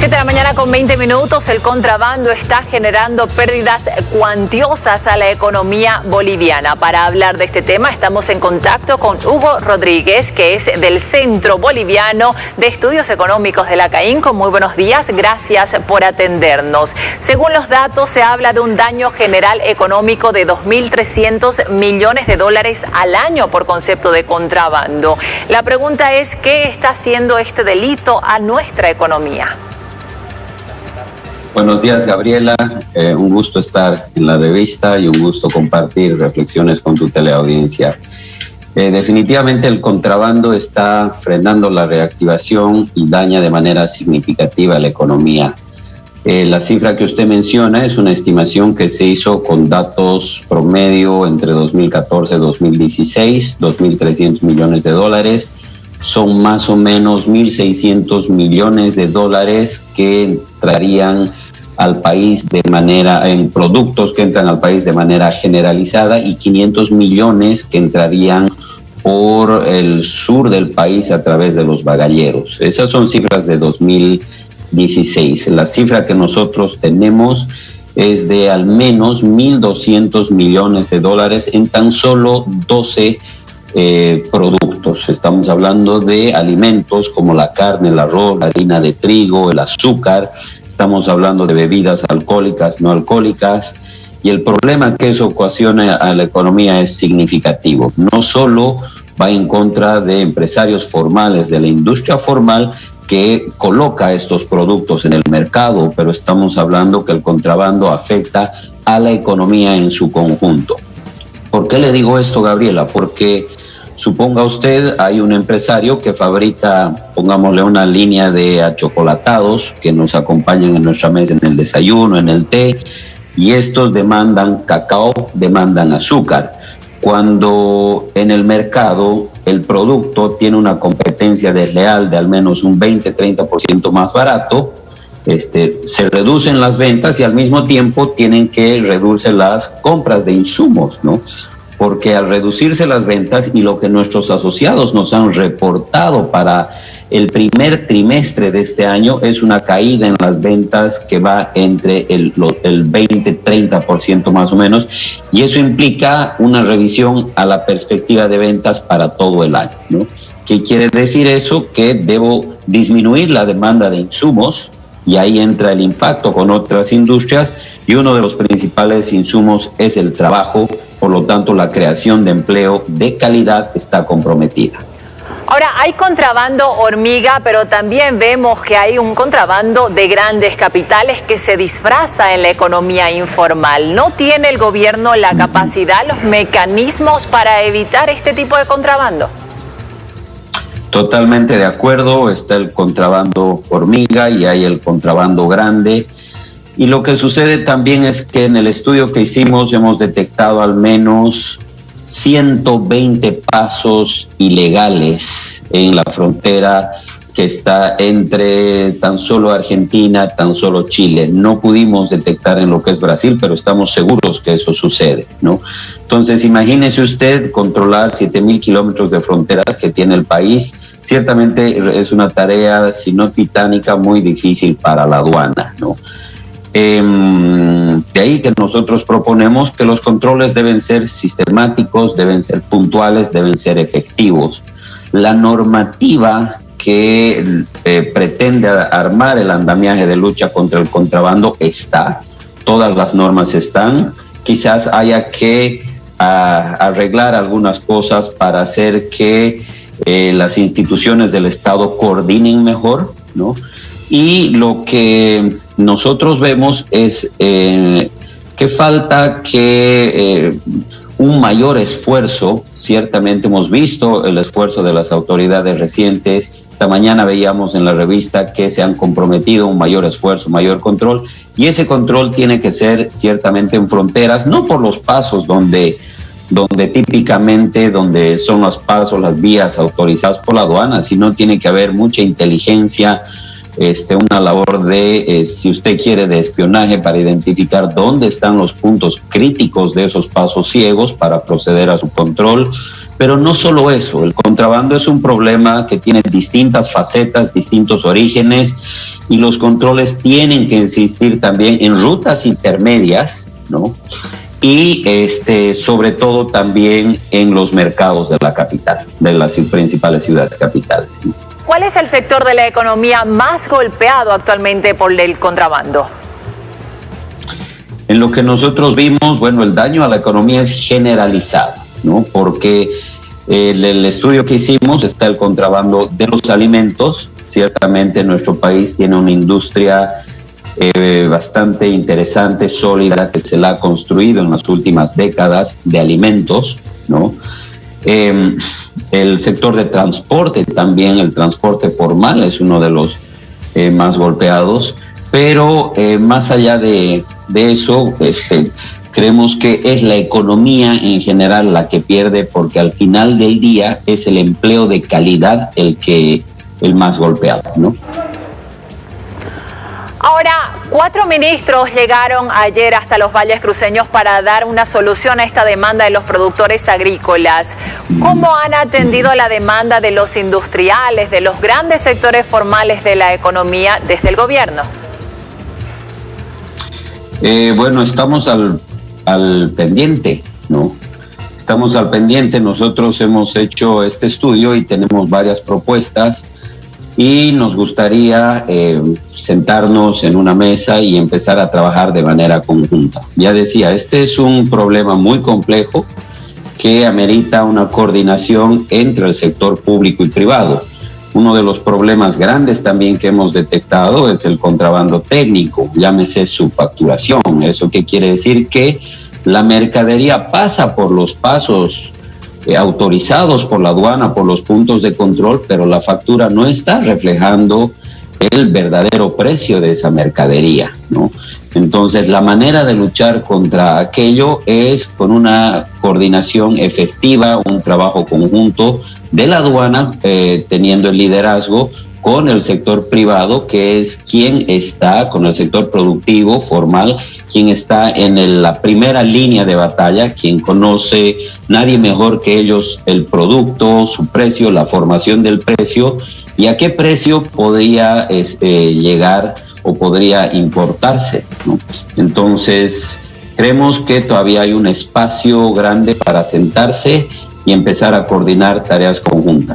7 de la mañana con 20 minutos, el contrabando está generando pérdidas cuantiosas a la economía boliviana. Para hablar de este tema estamos en contacto con Hugo Rodríguez, que es del Centro Boliviano de Estudios Económicos de la CAINCO. Muy buenos días, gracias por atendernos. Según los datos, se habla de un daño general económico de 2.300 millones de dólares al año por concepto de contrabando. La pregunta es, ¿qué está haciendo este delito a nuestra economía? Buenos días, Gabriela. Un gusto estar en la revista y un gusto compartir reflexiones con tu teleaudiencia. Definitivamente el contrabando está frenando la reactivación y daña de manera significativa la economía. La cifra que usted menciona es una estimación que se hizo con datos promedio entre 2014 y 2016, 2.300 millones de dólares. Son más o menos 1.600 millones de dólares que entrarían al país en productos que entran al país de manera generalizada y 500 millones que entrarían por el sur del país a través de los bagalleros. Esas son cifras de 2016. La cifra que nosotros tenemos es de al menos 1.200 millones de dólares en tan solo 12 productos. Estamos hablando de alimentos como la carne, el arroz, la harina de trigo, el azúcar. Estamos hablando de bebidas alcohólicas, no alcohólicas, y el problema que eso ocasiona a la economía es significativo. No solo va en contra de empresarios formales, de la industria formal que coloca estos productos en el mercado, pero estamos hablando que el contrabando afecta a la economía en su conjunto. ¿Por qué le digo esto, Gabriela? Porque suponga usted, hay un empresario que fabrica, pongámosle, una línea de achocolatados que nos acompañan en nuestra mesa, en el desayuno, en el té, y estos demandan cacao, demandan azúcar. Cuando en el mercado el producto tiene una competencia desleal de al menos un 20-30% más barato, se reducen las ventas y al mismo tiempo tienen que reducirse las compras de insumos, ¿no? Porque al reducirse las ventas y lo que nuestros asociados nos han reportado para el primer trimestre de este año es una caída en las ventas que va entre el 20-30% más o menos, y eso implica una revisión a la perspectiva de ventas para todo el año, ¿no? ¿Qué quiere decir eso? Que debo disminuir la demanda de insumos, y ahí entra el impacto con otras industrias, y uno de los principales insumos es el trabajo. Por lo tanto, la creación de empleo de calidad está comprometida. Ahora, hay contrabando hormiga, pero también vemos que hay un contrabando de grandes capitales que se disfraza en la economía informal. ¿No tiene el gobierno la capacidad, los mecanismos para evitar este tipo de contrabando? Totalmente de acuerdo. Está el contrabando hormiga y hay el contrabando grande. Y lo que sucede también es que en el estudio que hicimos hemos detectado al menos 120 pasos ilegales en la frontera que está entre tan solo Argentina, tan solo Chile. No pudimos detectar en lo que es Brasil, pero estamos seguros que eso sucede, ¿no? Entonces, imagínese usted controlar 7.000 kilómetros de fronteras que tiene el país. Ciertamente es una tarea, si no titánica, muy difícil para la aduana, ¿no? De ahí que nosotros proponemos que los controles deben ser sistemáticos, deben ser puntuales, deben ser efectivos. La normativa que pretende armar el andamiaje de lucha contra el contrabando está, todas las normas están. Quizás haya que arreglar algunas cosas para hacer que las instituciones del Estado coordinen mejor, ¿no? Y lo que nosotros vemos es que falta un mayor esfuerzo. Ciertamente hemos visto el esfuerzo de las autoridades recientes. Esta mañana veíamos en la revista que se han comprometido a un mayor esfuerzo, mayor control, y ese control tiene que ser ciertamente en fronteras, no por los pasos donde típicamente son los pasos, las vías autorizadas por la aduana, sino tiene que haber mucha inteligencia, una labor de, si usted quiere, de espionaje para identificar dónde están los puntos críticos de esos pasos ciegos para proceder a su control. Pero no solo eso, el contrabando es un problema que tiene distintas facetas, distintos orígenes, y los controles tienen que existir también en rutas intermedias, ¿no? Y sobre todo también en los mercados de la capital, de las principales ciudades capitales, ¿no? ¿Cuál es el sector de la economía más golpeado actualmente por el contrabando? En lo que nosotros vimos, bueno, el daño a la economía es generalizado, ¿no? Porque el estudio que hicimos está el contrabando de los alimentos. Ciertamente nuestro país tiene una industria bastante interesante, sólida, que se la ha construido en las últimas décadas de alimentos, ¿no? El sector de transporte también, el transporte formal es uno de los más golpeados, pero más allá de eso, creemos que es la economía en general la que pierde, porque al final del día es el empleo de calidad el más golpeado, ¿no? Ahora, 4 ministros llegaron ayer hasta los valles cruceños para dar una solución a esta demanda de los productores agrícolas. ¿Cómo han atendido la demanda de los industriales, de los grandes sectores formales de la economía desde el gobierno? Bueno, estamos al pendiente, ¿no? Estamos al pendiente. Nosotros hemos hecho este estudio y tenemos varias propuestas y nos gustaría sentarnos en una mesa y empezar a trabajar de manera conjunta. Ya decía, este es un problema muy complejo que amerita una coordinación entre el sector público y privado. Uno de los problemas grandes también que hemos detectado es el contrabando técnico, llámese subfacturación. ¿Eso qué quiere decir? Que la mercadería pasa por los pasos autorizados por la aduana, por los puntos de control, pero la factura no está reflejando el verdadero precio de esa mercadería, ¿no? Entonces, la manera de luchar contra aquello es con una coordinación efectiva, un trabajo conjunto de la aduana, teniendo el liderazgo con el sector privado, que es quien está, con el sector productivo, formal, quien está en la primera línea de batalla, quien conoce, nadie mejor que ellos, el producto, su precio, la formación del precio y a qué precio podría llegar o podría importarse, ¿no? Entonces, creemos que todavía hay un espacio grande para sentarse y empezar a coordinar tareas conjuntas.